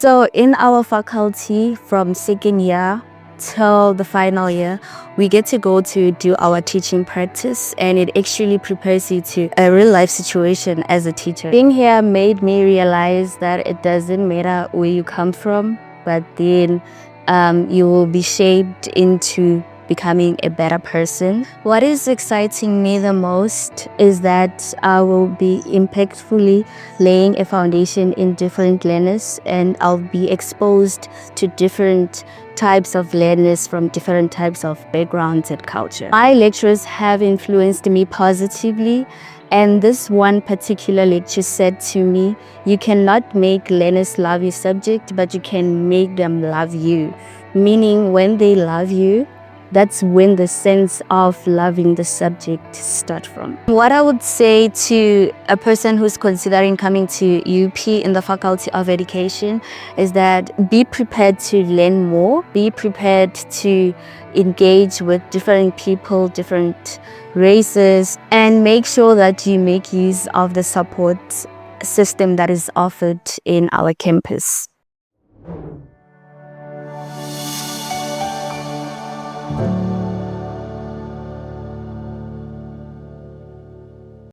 So in our faculty, from second year till the final year, we get to go to do our teaching practice, and it actually prepares you to a real life situation as a teacher. Being here made me realize that it doesn't matter where you come from, but then you will be shaped into becoming a better person. What is exciting me the most is that I will be impactfully laying a foundation in different learners, and I'll be exposed to different types of learners from different types of backgrounds and culture. My lecturers have influenced me positively, and this one particular lecture said to me, you cannot make learners love your subject, but you can make them love you. Meaning, when they love you, that's when the sense of loving the subject starts from. What I would say to a person who's considering coming to UP in the Faculty of Education is that be prepared to learn more, be prepared to engage with different people, different races, and make sure that you make use of the support system that is offered in our campus.